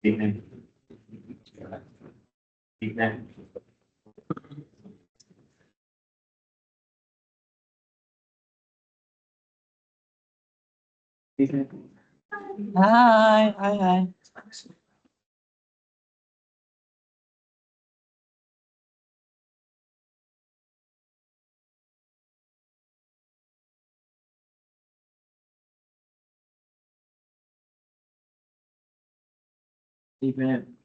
Evening. Evening. Evening. Hi, hi, hi. Evening.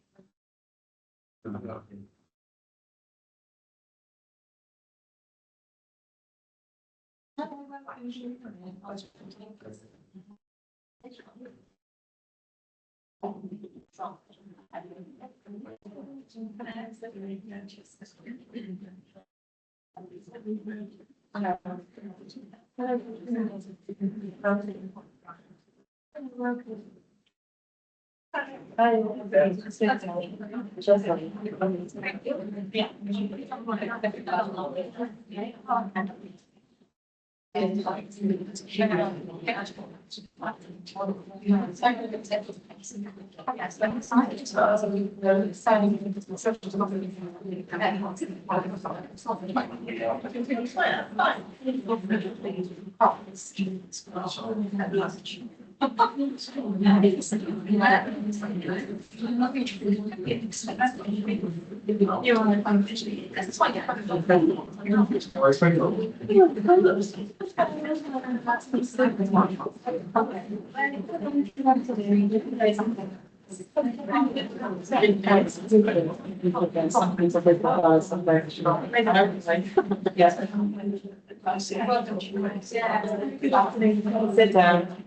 Sit down.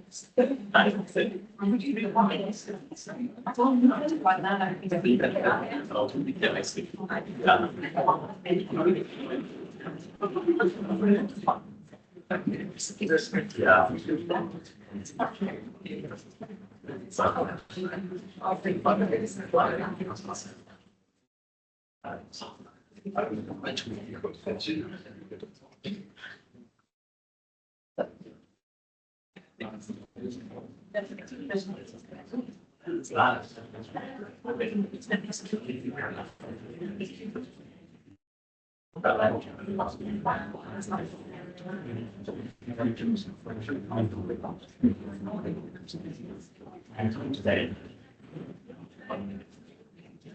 Today.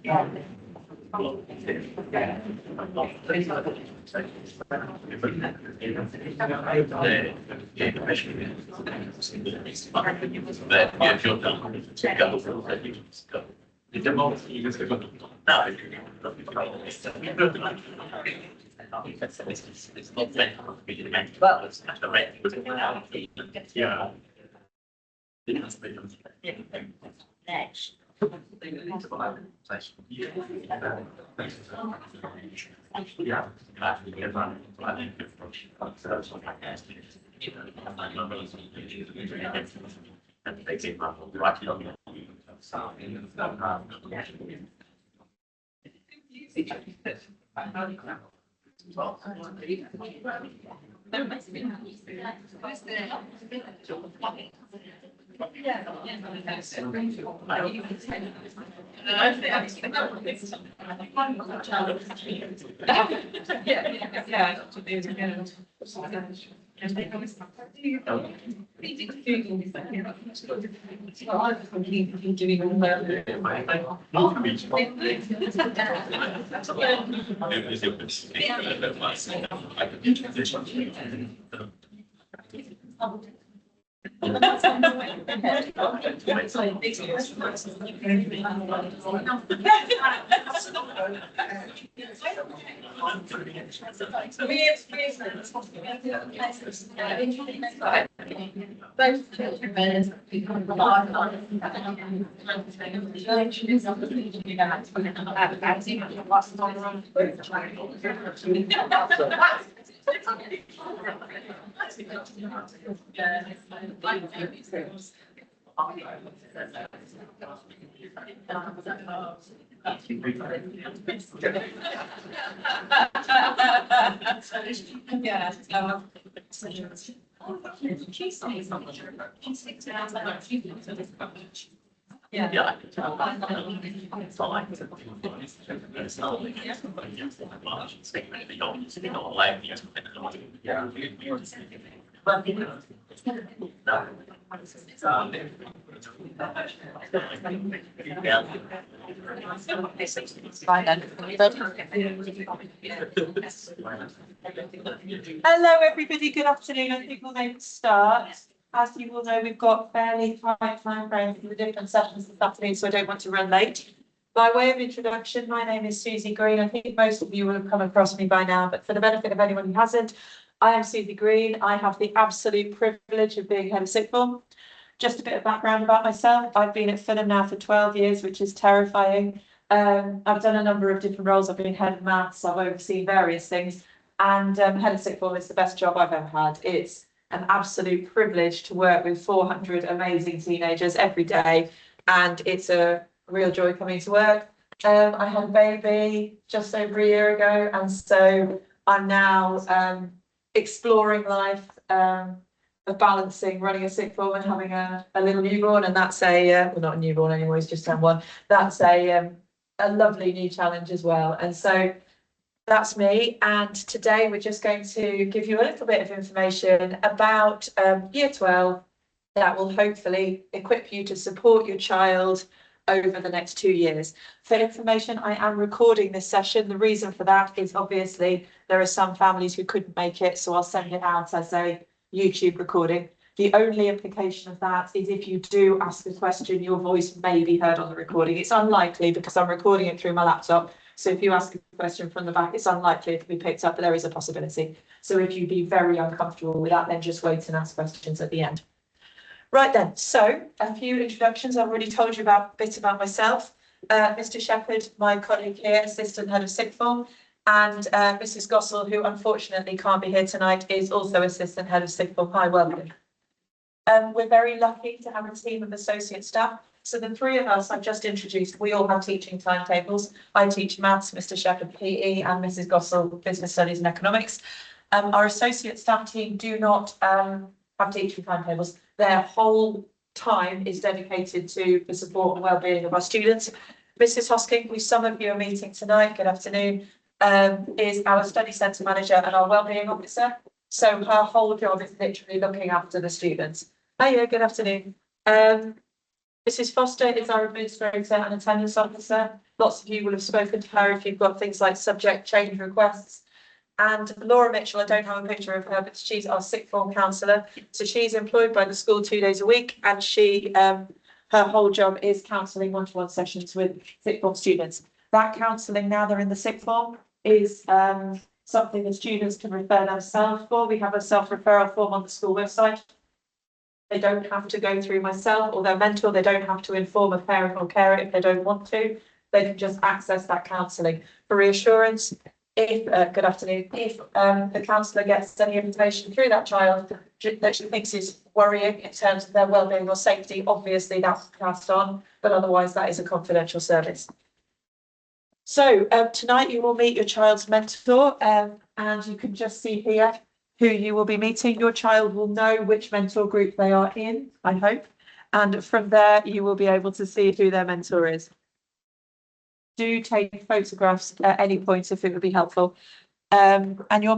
Yeah. Next. Yeah. Yeah. I can tell. It's not like. It's not like. It's like they don't like me. Yeah. Fine then. Hello, everybody. Good afternoon. I think we'll make a start. As you will know, we've got fairly tight time frames for the different sessions this afternoon, so I don't want to run late. By way of introduction, my name is Susie Green. I think most of you will have come across me by now, but for the benefit of anyone who hasn't, I am Susie Green. I have the absolute privilege of being head of sixth form. Just a bit of background about myself. I've been at Fulham now for 12 years, which is terrifying. I've done a number of different roles. I've been head of maths, I've overseen various things, and head of sixth form is the best job I've ever had. It's an absolute privilege to work with 400 amazing teenagers every day, and it's a real joy coming to work. I had a baby just over a year ago, and so I'm now exploring life of balancing running a sixth form and having a little newborn, and that's well, not a newborn anymore, he's just turned one. That's a lovely new challenge as well. And so that's me, and today we're just going to give you a little bit of information about year 12 that will hopefully equip you to support your child over the next 2 years. For information, I am recording this session. The reason for that is obviously there are some families who couldn't make it, so I'll send it out as a YouTube recording. The only implication of that is if you do ask a question, your voice may be heard on the recording. It's unlikely because I'm recording it through my laptop. So if you ask a question from the back, it's unlikely it can be picked up, but there is a possibility. So if you'd be very uncomfortable with that, then just wait and ask questions at the end. Right then, so a few introductions. I've already told you a bit about myself. Mr. Shepherd, my colleague here, assistant head of sixth form, and Mrs. Gossel, who unfortunately can't be here tonight, is also assistant head of sixth form. Hi, welcome. We're very lucky to have a team of associate staff. So the three of us I've just introduced, we all have teaching timetables. I teach maths, Mr. Shepherd PE, and Mrs. Gossel business studies and economics. Our associate staff team do not have teaching timetables. Their whole time is dedicated to the support and well-being of our students. Mrs. Hosking, who some of you are meeting tonight, good afternoon, is our study centre manager and our wellbeing officer. So her whole job is literally looking after the students. Hiya, good afternoon. Mrs. Foster is our administrator and attendance officer. Lots of you will have spoken to her if you've got things like subject change requests. And Laura Mitchell, I don't have a picture of her, but she's our sixth form counsellor. So she's employed by the school 2 days a week, and she her whole job is counselling one-to-one sessions with sixth form students. That counselling, now they're in the sixth form, is something the students can refer themselves for. We have a self-referral form on the school website. They don't have to go through myself or their mentor. They don't have to inform a parent or carer if they don't want to. They can just access that counselling. For reassurance, if good afternoon, if the counsellor gets any information through that child that she thinks is worrying in terms of their wellbeing or safety, obviously that's passed on, but otherwise that is a confidential service. So tonight you will meet your child's mentor, and you can just see here who you will be meeting. Your child will know which mentor group they are in, I hope, and from there you will be able to see who their mentor is. Do take photographs at any point if it would be helpful. And your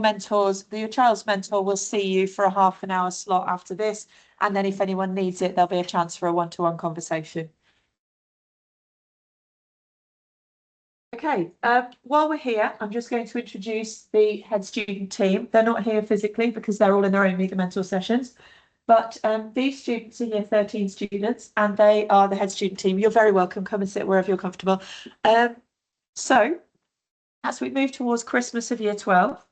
child's mentor will see you for a half an hour slot after this, and then if anyone needs it, there'll be a chance for a one-to-one conversation. Okay, while we're here, I'm just going to introduce the head student team. They're not here physically because they're all in their own Meet the Mentor sessions, but these students are year 13 students, and they are the head student team. You're very welcome. Come and sit wherever you're comfortable. So as we move towards Christmas of year 12,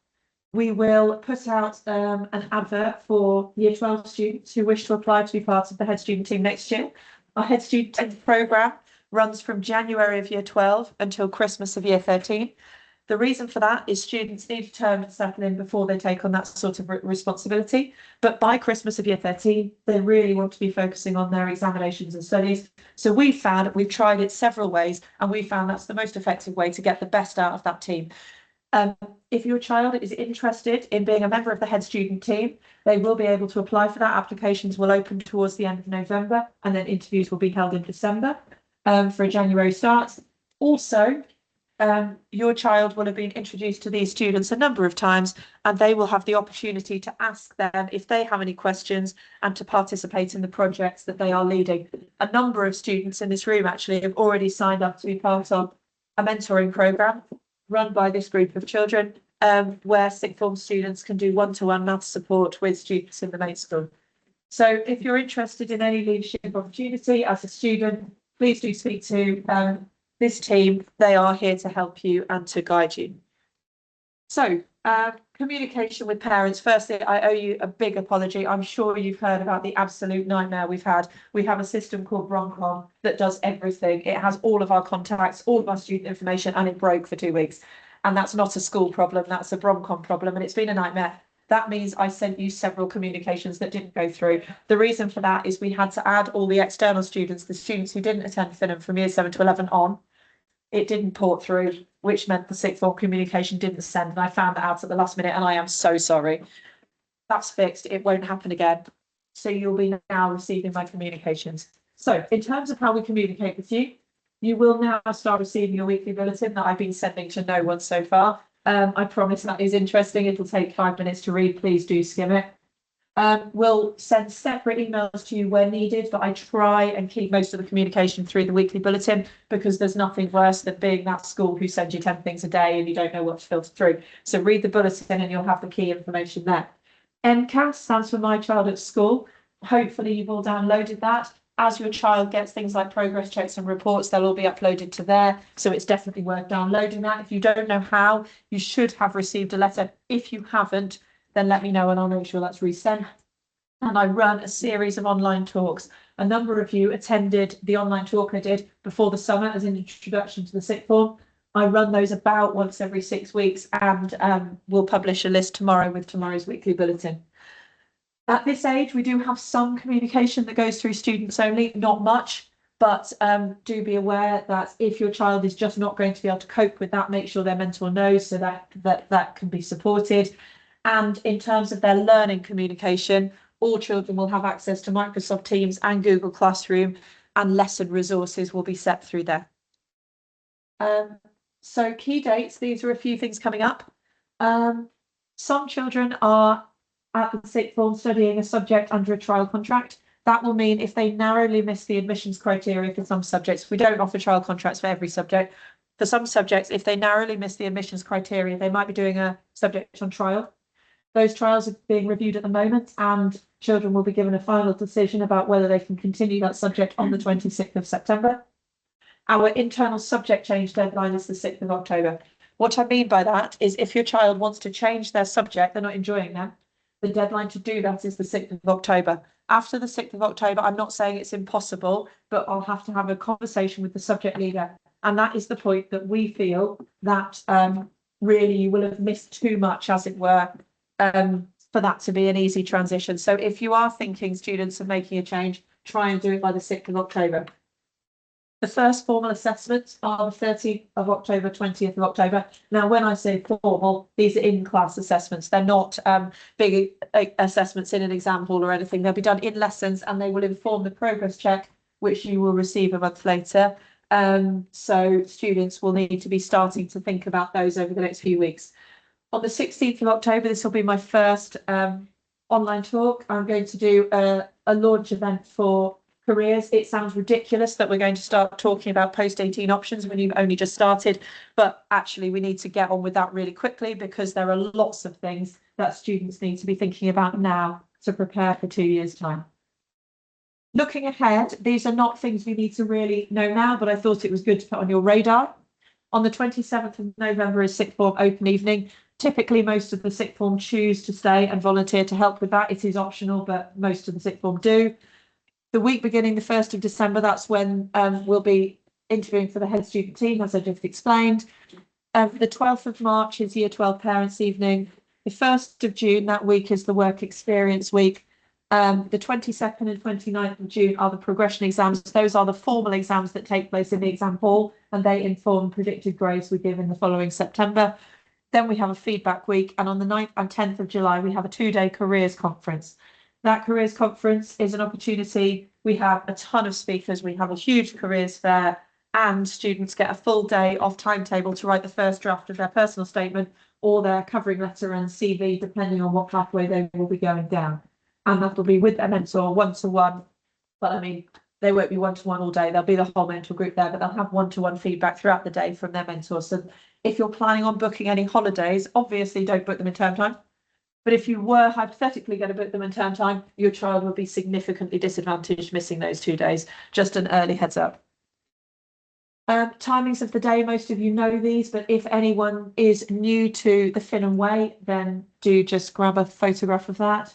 we will put out an advert for year 12 students who wish to apply to be part of the head student team next year. Our head student team programme runs from January of year 12 until Christmas of year 13. The reason for that is students need time to settle in before they take on that sort of responsibility. But by Christmas of year 13, they really want to be focusing on their examinations and studies. So we've tried it several ways, and we found that's the most effective way to get the best out of that team. If your child is interested in being a member of the head student team, they will be able to apply for that. Applications will open towards the end of November, and then interviews will be held in December for a January start. Also, your child will have been introduced to these students a number of times, and they will have the opportunity to ask them if they have any questions and to participate in the projects that they are leading. A number of students in this room actually have already signed up to be part of a mentoring programme run by this group of children, where sixth form students can do one-to-one math support with students in the main school. So if you're interested in any leadership opportunity as a student, please do speak to this team. They are here to help you and to guide you. So communication with parents. Firstly, I owe you a big apology. I'm sure you've heard about the absolute nightmare we've had. We have a system called BromCom that does everything. It has all of our contacts, all of our student information, and it broke for 2 weeks. And that's not a school problem, that's a BromCom problem, and it's been a nightmare. That means I sent you several communications that didn't go through. The reason for that is we had to add all the external students, the students who didn't attend Finham from year 7 to 11 on. It didn't port through, which meant the sixth form communication didn't send, and I found that out at the last minute, and I am so sorry. That's fixed, it won't happen again. So you'll be now receiving my communications. So in terms of how we communicate with you, you will now start receiving your weekly bulletin that I've been sending to no one so far. I promise that is interesting. It'll take 5 minutes to read. Please do skim it. We'll send separate emails to you where needed, but I try and keep most of the communication through the weekly bulletin, because there's nothing worse than being that school who sends you 10 things a day and you don't know what to filter through. So read the bulletin and you'll have the key information there. MCAS stands for My Child at School. Hopefully you've all downloaded that. As your child gets things like progress checks and reports, they'll all be uploaded to there. So it's definitely worth downloading that. If you don't know how, you should have received a letter. If you haven't, then let me know and I'll make sure that's resent. And I run a series of online talks. A number of you attended the online talk I did before the summer as an introduction to the sixth form. I run those about once every 6 weeks, and we'll publish a list tomorrow with tomorrow's weekly bulletin. At this age, we do have some communication that goes through students only, not much, but do be aware that if your child is just not going to be able to cope with that, make sure their mentor knows so that can be supported. And in terms of their learning communication, all children will have access to Microsoft Teams and Google Classroom, and lesson resources will be set through there. So key dates, these are a few things coming up. Some children are at the sixth form studying a subject under a trial contract. That will mean if they narrowly miss the admissions criteria for some subjects, we don't offer trial contracts for every subject. For some subjects, if they narrowly miss the admissions criteria, they might be doing a subject on trial. Those trials are being reviewed at the moment, and children will be given a final decision about whether they can continue that subject on the 26th of September. Our internal subject change deadline is the 6th of October. What I mean by that is if your child wants to change their subject, they're not enjoying them, the deadline to do that is the 6th of October. After the 6th of October, I'm not saying it's impossible, but I'll have to have a conversation with the subject leader. And that is the point that we feel that really you will have missed too much, as it were, for that to be an easy transition. So if you are thinking students are making a change, try and do it by the 6th of October. The first formal assessments are the 13th of October, 20th of October. Now, when I say formal, these are in-class assessments. They're not big assessments in an exam hall or anything. They'll be done in lessons, and they will inform the progress check, which you will receive a month later. So students will need to be starting to think about those over the next few weeks. On the 16th of October, this will be my first online talk. I'm going to do a launch event for careers. It sounds ridiculous that we're going to start talking about post-18 options when you've only just started, but actually we need to get on with that really quickly, because there are lots of things that students need to be thinking about now to prepare for 2 years' time. Looking ahead, these are not things you need to really know now, but I thought it was good to put on your radar. On the 27th of November is sixth form open evening. Typically, most of the sixth form choose to stay and volunteer to help with that. It is optional, but most of the sixth form do. The week beginning the 1st of December, that's when we'll be interviewing for the head student team, as I just explained. The 12th of March is Year 12 Parents' Evening. The 1st of June, that week, is the Work Experience Week. The 22nd and 29th of June are the progression exams. Those are the formal exams that take place in the exam hall, and they inform predicted grades we give in the following September. Then we have a feedback week, and on the 9th and 10th of July, we have a 2-day careers conference. That careers conference is an opportunity. We have a ton of speakers. We have a huge careers fair, and students get a full day off timetable to write the first draft of their personal statement or their covering letter and CV, depending on what pathway they will be going down. And that will be with their mentor, one-to-one. But I mean, they won't be one-to-one all day. There'll be the whole mentor group there, but they'll have one-to-one feedback throughout the day from their mentor. So if you're planning on booking any holidays, obviously don't book them in term time. But if you were hypothetically going to book them in term time, your child would be significantly disadvantaged missing those 2 days. Just an early heads up. Timings of the day, most of you know these, but if anyone is new to the Finham Way, then do just grab a photograph of that.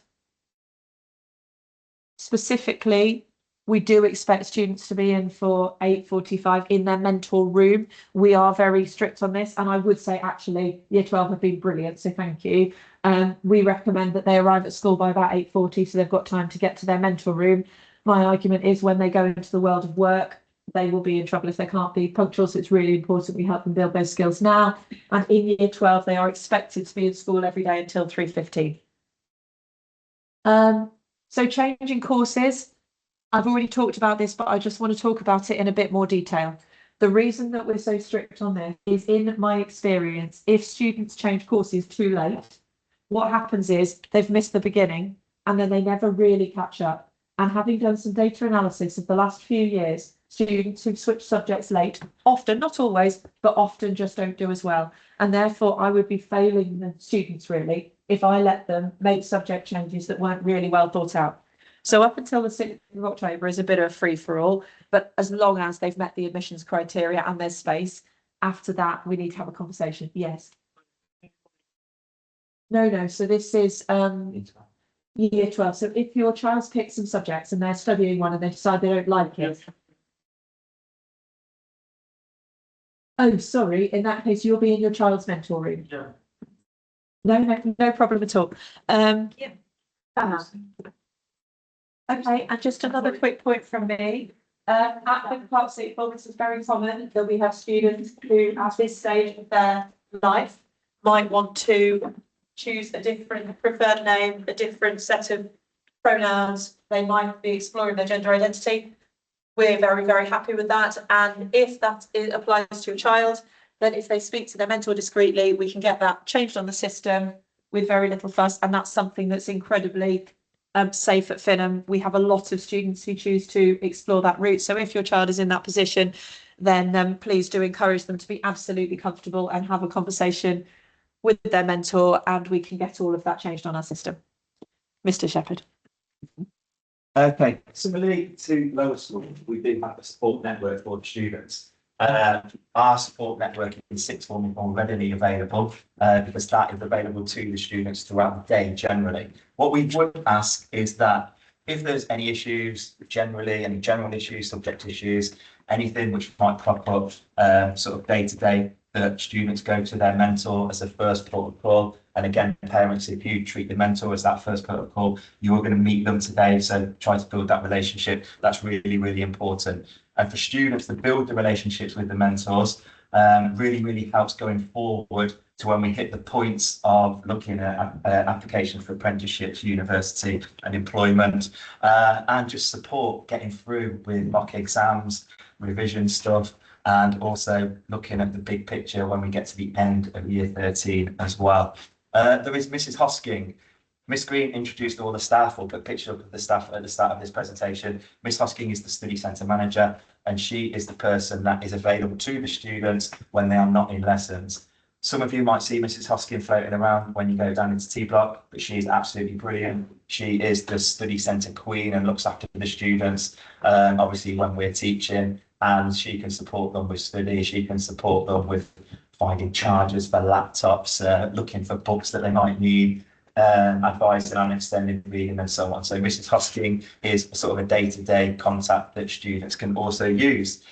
Specifically, we do expect students to be in for 8:45 in their mentor room. We are very strict on this, and I would say actually Year 12 have been brilliant, so thank you. We recommend that they arrive at school by about 8:40, so they've got time to get to their mentor room. My argument is when they go into the world of work, they will be in trouble if they can't be punctual, so it's really important we help them build those skills now. And in Year 12, they are expected to be in school every day until 3:15. So changing courses, I've already talked about this, but I just want to talk about it in a bit more detail. The reason that we're so strict on this is, in my experience, if students change courses too late, what happens is they've missed the beginning and then they never really catch up. And having done some data analysis of the last few years, students who've switched subjects late, often, not always, but often just don't do as well. And therefore I would be failing the students really if I let them make subject changes that weren't really well thought out. So up until the 6th of October is a bit of a free for all, but as long as they've met the admissions criteria and there's space, after that, we need to have a conversation. Yes. No. So this is Year 12. So if your child's picked some subjects and they're studying one and they decide they don't like it. Oh, sorry. In that case, you'll be in your child's mentor room. Yeah. No problem at all. Yeah. Okay, and just another quick point from me. At Finham Park Sixth Form, this is very common that we have students who, at this stage of their life, might want to choose a different preferred name, a different set of pronouns. They might be exploring their gender identity. We're very, very happy with that. And if that applies to a child, then if they speak to their mentor discreetly, we can get that changed on the system with very little fuss. And that's something that's incredibly safe at Finham. We have a lot of students who choose to explore that route. So if your child is in that position, then please do encourage them to be absolutely comfortable and have a conversation with their mentor, and we can get all of that changed on our system. Mr. Shepherd. Okay, similarly to lower school, we do have a support network for the students. Our support network in sixth form is already available because that is available to the students throughout the day generally. What we would ask is that if there's any issues generally, any general issues, subject issues, anything which might crop up sort of day to day, that students go to their mentor as a first port of call. And again, parents, if you treat the mentor as that first port of call, you're going to meet them today. So try to build that relationship. That's really, really important. And for students to build the relationships with the mentors really helps going forward to when we hit the points of looking at applications for apprenticeships, university and employment, and just support getting through with mock exams, revision stuff, and also looking at the big picture when we get to the end of year 13 as well. There is Mrs. Hosking. Miss Green introduced all the staff, or put a picture of the staff at the start of this presentation. Miss Hosking is the study centre manager, and she is the person that is available to the students when they are not in lessons. Some of you might see Mrs. Hosking floating around when you go down into T block, but she is absolutely brilliant. She is the study centre queen and looks after the students, obviously when we're teaching, and she can support them with study. She can support them with finding chargers for laptops, looking for books that they might need, advising on extended reading and so on. So Mrs. Hosking is sort of a day-to-day contact that students can also use.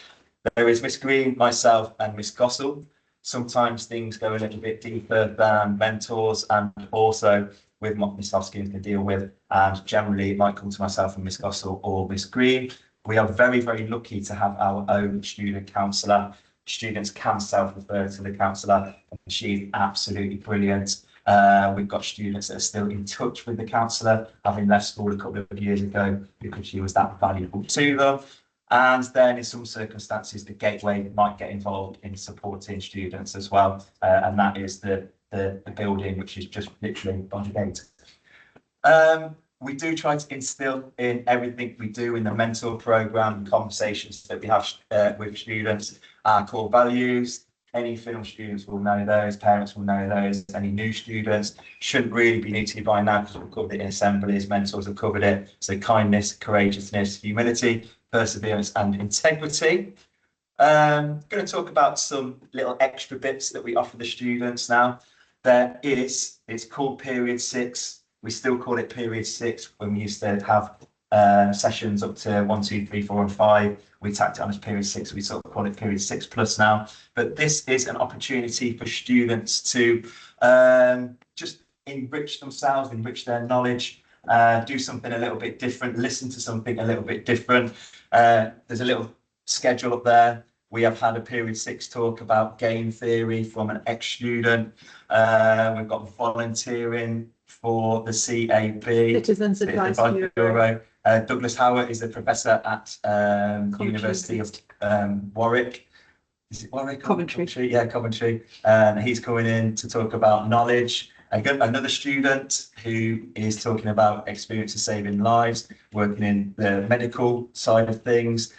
There is Miss Green, myself and Miss Gossel. Sometimes things go a little bit deeper than mentors, and also with what Miss Hoskins can deal with. And generally, it might come to myself and Miss Gossel or Miss Green. We are very, very lucky to have our own student counsellor. Students can self-refer to the counsellor, and she's absolutely brilliant. We've got students that are still in touch with the counsellor, having left school a couple of years ago because she was that valuable to them. And then in some circumstances, the Gateway might get involved in supporting students as well. And that is the building, which is just literally on the gate. We do try to instill in everything we do in the mentor programme, conversations that we have with students, our core values. Any film students will know those, parents will know those, any new students shouldn't really be new to you by now because we've covered it in assemblies, mentors have covered it. So kindness, courageousness, humility, perseverance and integrity. Going to talk about some little extra bits that we offer the students now. It's called Period 6. We still call it Period 6 when we used to have sessions up to 1, 2, 3, 4 and 5. We tacked it on as Period 6. We sort of call it Period 6 plus now. But this is an opportunity for students to just enrich themselves, enrich their knowledge, do something a little bit different, listen to something a little bit different. There's a little schedule up there. We have had a Period 6 talk about game theory from an ex-student. We've got volunteering for the CAB. Citizens Advice Bureau. Douglas Howard is a professor at University of Warwick. Is it Warwick? Coventry. Yeah, Coventry. And he's coming in to talk about knowledge. Another student who is talking about experiences saving lives, working in the medical side of things.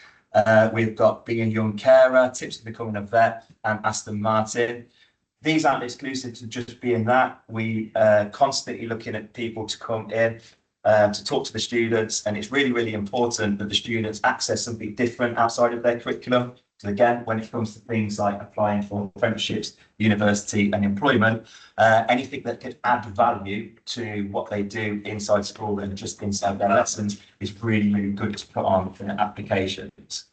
We've got being a young carer, tips to becoming a vet, and Aston Martin. These aren't exclusive to just being that. We constantly looking at people to come in to talk to the students, and it's really, really important that the students access something different outside of their curriculum. So again, when it comes to things like applying for apprenticeships, university and employment, anything that could add value to what they do inside school and just inside their lessons is really, really good to put on for applications.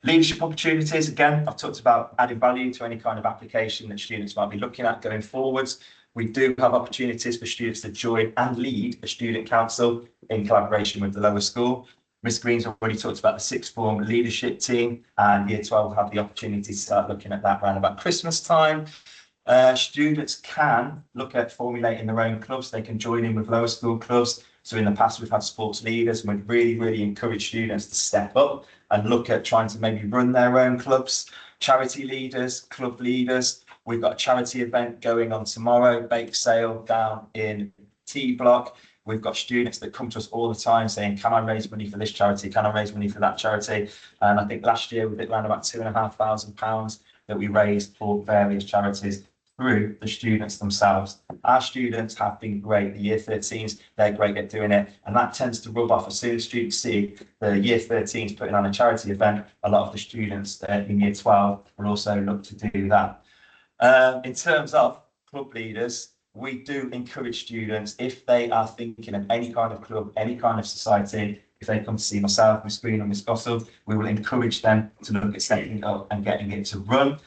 Leadership opportunities, again, I've talked about adding value to any kind of application that students might be looking at going forwards. We do have opportunities for students to join and lead a student council in collaboration with the lower school. Miss Green's already talked about the sixth form leadership team, and Year 12 will have the opportunity to start looking at that around about Christmas time. Students can look at formulating their own clubs. They can join in with lower school clubs. So in the past, we've had sports leaders, and we've really, really encouraged students to step up and look at trying to maybe run their own clubs. Charity leaders, club leaders. We've got a charity event going on tomorrow, bake sale down in T Block. We've got students that come to us all the time saying, can I raise money for this charity? Can I raise money for that charity? And I think last year we did around about £2,500 that we raised for various charities through the students themselves. Our students have been great. The Year 13s, they're great at doing it. And that tends to rub off as soon as students see the Year 13s putting on a charity event. A lot of the students in Year 12 will also look to do that. In terms of club leaders, we do encourage students, if they are thinking of any kind of club, any kind of society, if they come to see myself, Miss Green or Miss Gossel, we will encourage them to look at setting up and getting it to run.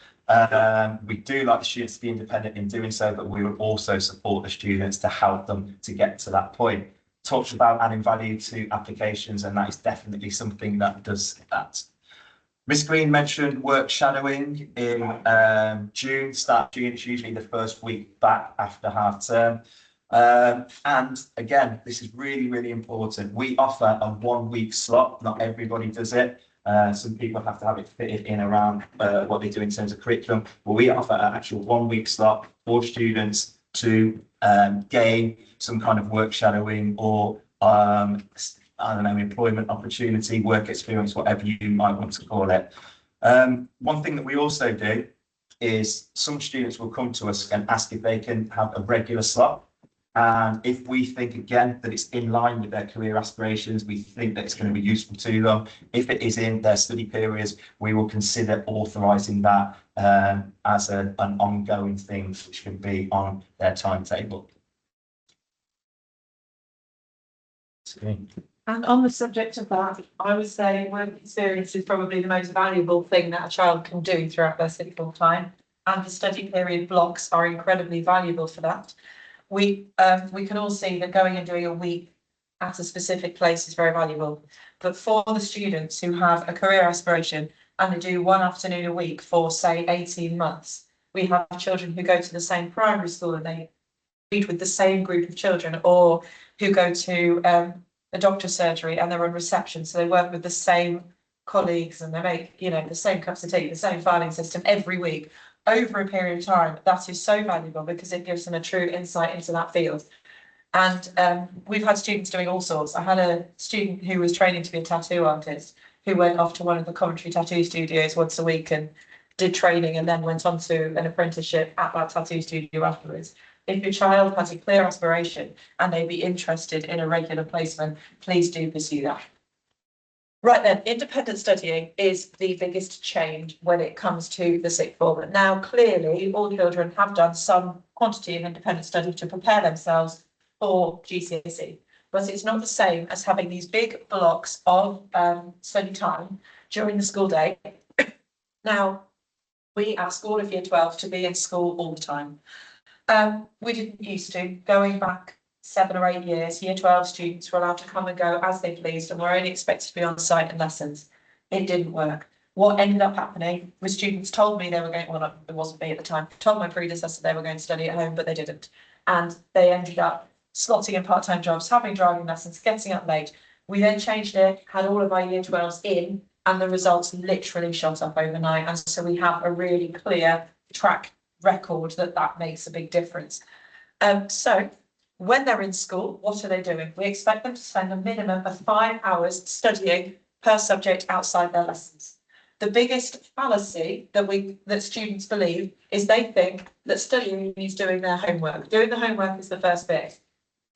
We do like the students to be independent in doing so, but we will also support the students to help them to get to that point. Talked about adding value to applications, and that is definitely something that does that. Miss Green mentioned work shadowing in June, start June. It's usually the first week back after half term. And again, this is really, really important. We offer a 1 week slot. Not everybody does it. Some people have to have it fitted in around what they do in terms of curriculum. But we offer an actual 1 week slot for students to gain some kind of work shadowing or I don't know, employment opportunity, work experience, whatever you might want to call it. One thing that we also do is some students will come to us and ask if they can have a regular slot. And if we think, again, that it's in line with their career aspirations, we think that it's going to be useful to them. If it is in their study periods, we will consider authorising that as an ongoing thing, which can be on their timetable. And on the subject of that, I would say work experience is probably the most valuable thing that a child can do throughout their sixth form time. and the study period blocks are incredibly valuable for that. We can all see that going and doing a week at a specific place is very valuable. But for the students who have a career aspiration and they do one afternoon a week for, say, 18 months, we have children who go to the same primary school and they read with the same group of children, or who go to a doctor's surgery and they're on reception, so they work with the same colleagues and they make, the same cups of tea, the same filing system every week over a period of time. That is so valuable because it gives them a true insight into that field. And we've had students doing all sorts. I had a student who was training to be a tattoo artist who went off to one of the Coventry tattoo studios once a week and did training and then went on to an apprenticeship at that tattoo studio afterwards. If your child has a clear aspiration and they be interested in a regular placement, please do pursue that. Right then, independent studying is the biggest change when it comes to the sixth form. Now, clearly, all children have done some quantity of independent study to prepare themselves for GCSE, but it's not the same as having these big blocks of study time during the school day. Now, we ask all of Year 12 to be in school all the time. We didn't used to. Going back 7 or 8 years, Year 12 students were allowed to come and go as they pleased and were only expected to be on site in lessons. It didn't work. What ended up happening was students told me they were going, well, it wasn't me at the time, told my predecessor they were going to study at home, but they didn't. And they ended up slotting in part-time jobs, having driving lessons, getting up late. We then changed it, had all of our Year 12s in, and the results literally shot up overnight. And so we have a really clear track record that makes a big difference. So when they're in school, what are they doing? We expect them to spend a minimum of 5 hours studying per subject outside their lessons. The biggest fallacy that students believe is they think that studying means doing their homework. Doing the homework is the first bit.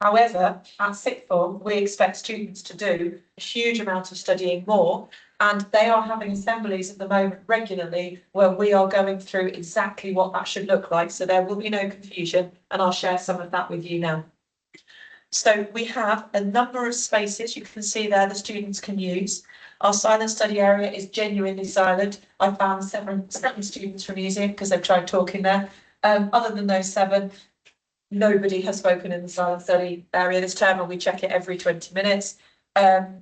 However, at sixth form, we expect students to do a huge amount of studying more, and they are having assemblies at the moment regularly where we are going through exactly what that should look like. So there will be no confusion, and I'll share some of that with you now. So we have a number of spaces you can see there the students can use. Our silent study area is genuinely silent. I found seven students from using it because they've tried talking there. Other than those 7, nobody has spoken in the silent study area this term, and we check it every 20 minutes.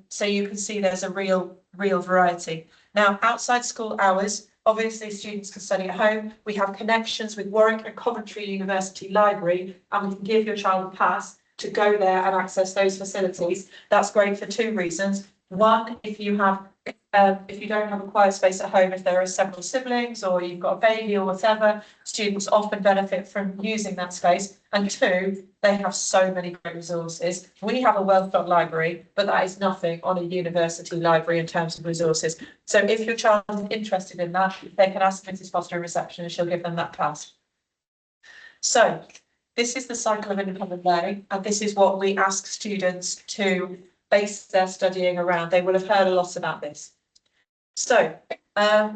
So you can see there's a real variety. Now, outside school hours, obviously students can study at home. We have connections with Warwick and Coventry University Library, and we can give your child a pass to go there and access those facilities. That's great for 2 reasons. One, if you don't have a quiet space at home, if there are several siblings or you've got a baby or whatever, students often benefit from using that space. And 2, they have so many great resources. We have a well-stocked library, but that is nothing on a university library in terms of resources. So if your child is interested in that, they can ask Mrs. Foster in reception and she'll give them that pass. So this is the cycle of independent learning, and this is what we ask students to base their studying around. They will have heard a lot about this. So, as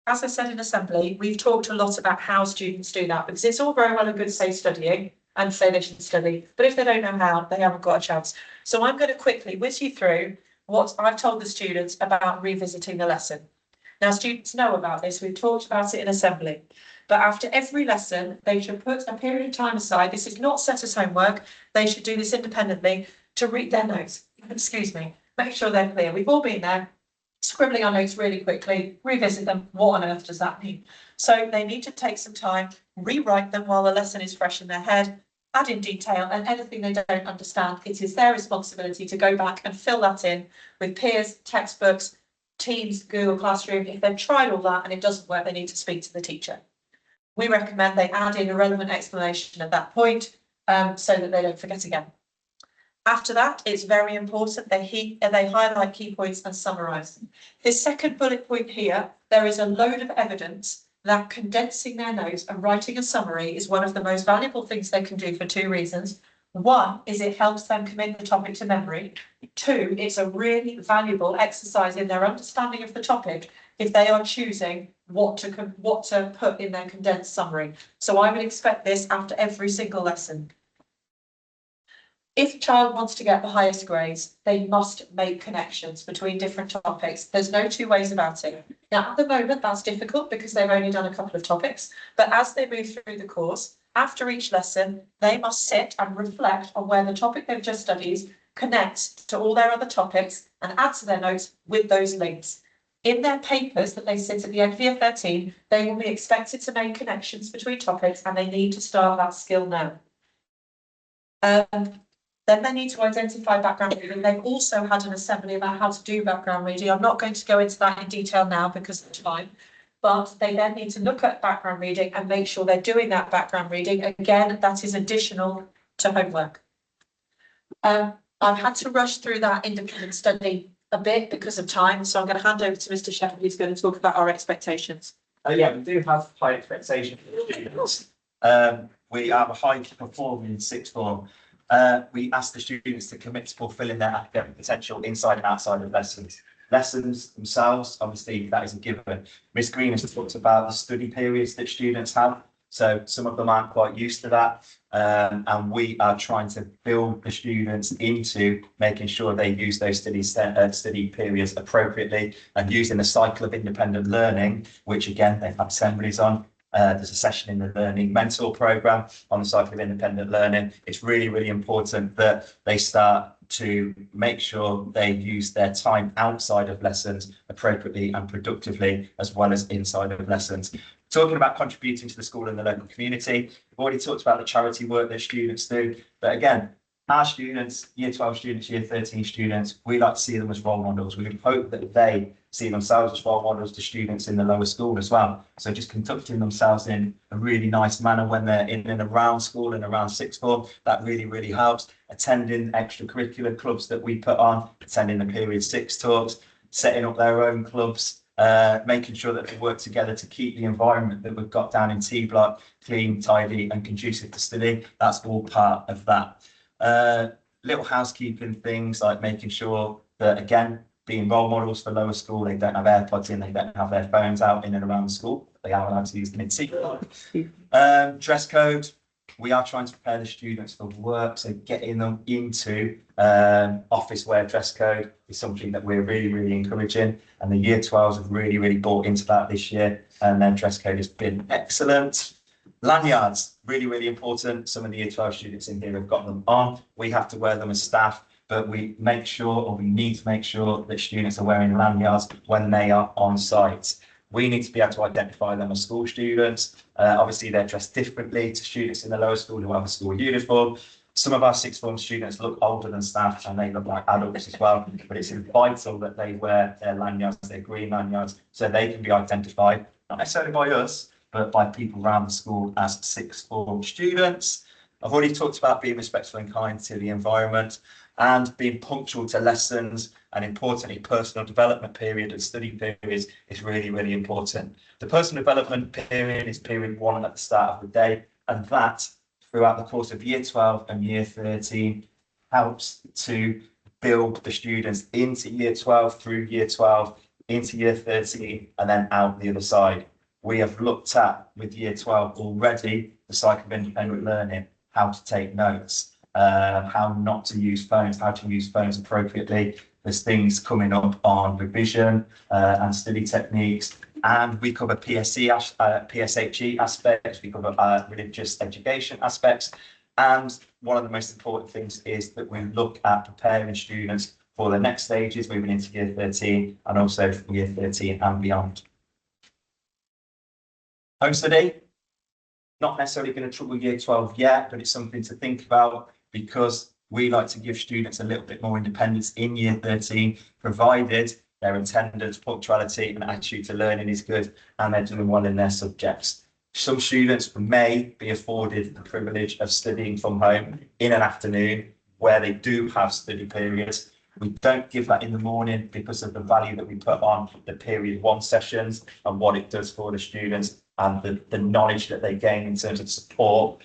I said in assembly, we've talked a lot about how students do that, because it's all very well and good say studying and say they should study, but if they don't know how, they haven't got a chance. So I'm going to quickly whiz you through what I've told the students about revisiting the lesson. Now, students know about this. We've talked about it in assembly. But after every lesson, they should put a period of time aside. This is not set as homework. They should do this independently to read their notes. Excuse me. Make sure they're clear. We've all been there, scribbling our notes really quickly, revisit them. What on earth does that mean? So they need to take some time, rewrite them while the lesson is fresh in their head, add in detail, and anything they don't understand, it is their responsibility to go back and fill that in with peers, textbooks, Teams, Google Classroom. If they've tried all that and it doesn't work, they need to speak to the teacher. We recommend they add in a relevant explanation at that point so that they don't forget again. After that, it's very important they highlight key points and summarise. This second bullet point here, there is a load of evidence that condensing their notes and writing a summary is one of the most valuable things they can do for 2 reasons. 1 is it helps them commit the topic to memory. 2, it's a really valuable exercise in their understanding of the topic if they are choosing what to put in their condensed summary. So I would expect this after every single lesson. If a child wants to get the highest grades, they must make connections between different topics. There's no two ways about it. Now, at the moment, that's difficult because they've only done a couple of topics, but as they move through the course, after each lesson, they must sit and reflect on where the topic they've just studied connects to all their other topics and add to their notes with those links. In their papers that they sit at the end of year 13, they will be expected to make connections between topics and they need to start that skill now. Then they need to identify background reading. They've also had an assembly about how to do background reading. I'm not going to go into that in detail now because of time, but they then need to look at background reading and make sure they're doing that background reading. Again, that is additional to homework. I've had to rush through that independent study a bit because of time, so I'm going to hand over to Mr. Shepherd, who's going to talk about our expectations. Yeah, we do have high expectations for the students. We have a high performing sixth form. We ask the students to commit to fulfilling their academic potential inside and outside of lessons. Lessons themselves, obviously, that is a given. Miss Green has talked about the study periods that students have. So some of them aren't quite used to that. And we are trying to build the students into making sure they use those study periods appropriately and using the cycle of independent learning, which again, they've had assemblies on. There's a session in the Learning Mentor programme on the cycle of independent learning. It's really, really important that they start to make sure they use their time outside of lessons appropriately and productively, as well as inside of lessons. Talking about contributing to the school and the local community, we've already talked about the charity work that students do, but again, our students, year 12 students, year 13 students, we like to see them as role models. We hope that they see themselves as role models to students in the lower school as well. So just conducting themselves in a really nice manner when they're in and around school and around sixth form, that really, really helps. Attending extracurricular clubs that we put on, attending the period 6 talks, setting up their own clubs, making sure that they work together to keep the environment that we've got down in T Block clean, tidy and conducive to study. That's all part of that. Little housekeeping things like making sure that, again, being role models for lower school, they don't have AirPods in, they don't have their phones out in and around school. They are allowed to use them in seat. Dress code, we are trying to prepare the students for work, so getting them into office wear dress code is something that we're really, really encouraging. And the year 12s have really, really bought into that this year, and their dress code has been excellent. Lanyards, really, really important. Some of the year 12 students in here have got them on. We have to wear them as staff, but we make sure, or we need to make sure, that students are wearing lanyards when they are on site. We need to be able to identify them as school students. Obviously, they're dressed differently to students in the lower school who have a school uniform. Some of our sixth form students look older than staff and they look like adults as well, but it's vital that they wear their lanyards, their green lanyards, so they can be identified, not necessarily by us, but by people around the school as sixth form students. I've already talked about being respectful and kind to the environment and being punctual to lessons, and importantly, personal development period and study periods is really, really important. The personal development period is period 1 at the start of the day, and that throughout the course of year 12 and year 13 helps to build the students into year 12, through year 12, into year 13, and then out the other side. We have looked at, with year 12 already, the cycle of independent learning, how to take notes, how not to use phones, how to use phones appropriately. There's things coming up on revision and study techniques, and we cover PSHE aspects, we cover religious education aspects, and one of the most important things is that we look at preparing students for the next stages moving into year 13 and also for year 13 and beyond. Home study, not necessarily going to trouble year 12 yet, but it's something to think about because we like to give students a little bit more independence in year 13, provided their attendance, punctuality and attitude to learning is good and they're doing well in their subjects. Some students may be afforded the privilege of studying from home in an afternoon where they do have study periods. We don't give that in the morning because of the value that we put on the period 1 sessions and what it does for the students and the knowledge that they gain in terms of support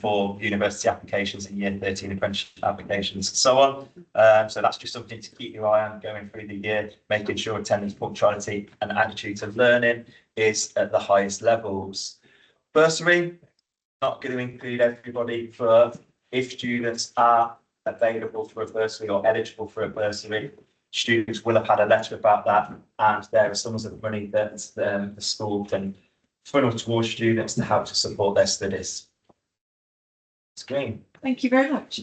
for university applications and year 13 apprenticeship applications and so on. So that's just something to keep your eye on going through the year, making sure attendance, punctuality and attitude to learning is at the highest levels. Bursary, not going to include everybody, but if students are available for a bursary or eligible for a bursary, students will have had a letter about that, and there are sums of money that the school can funnel towards students to help to support their studies. It's green. Thank you very much.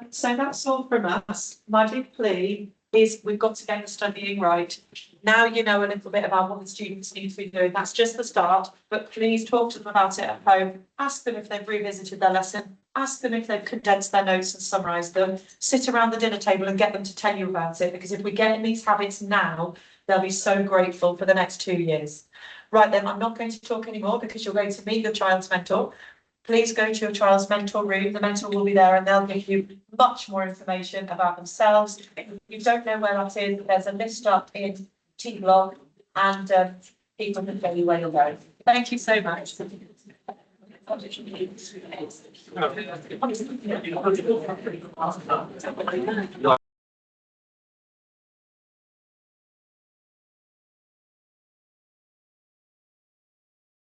So that's all from us. My big plea is we've got to get the studying right. Now you know a little bit about what the students need to be doing. That's just the start, but please talk to them about it at home. Ask them if they've revisited their lesson. Ask them if they've condensed their notes and summarised them. Sit around the dinner table and get them to tell you about it, because if we get in these habits now, they'll be so grateful for the next 2 years. Right then, I'm not going to talk anymore because you're going to meet your child's mentor. Please go to your child's mentor room. The mentor will be there and they'll give you much more information about themselves. If you don't know where that is, there's a list up in T block, and people can tell you where you're going. Thank you so much.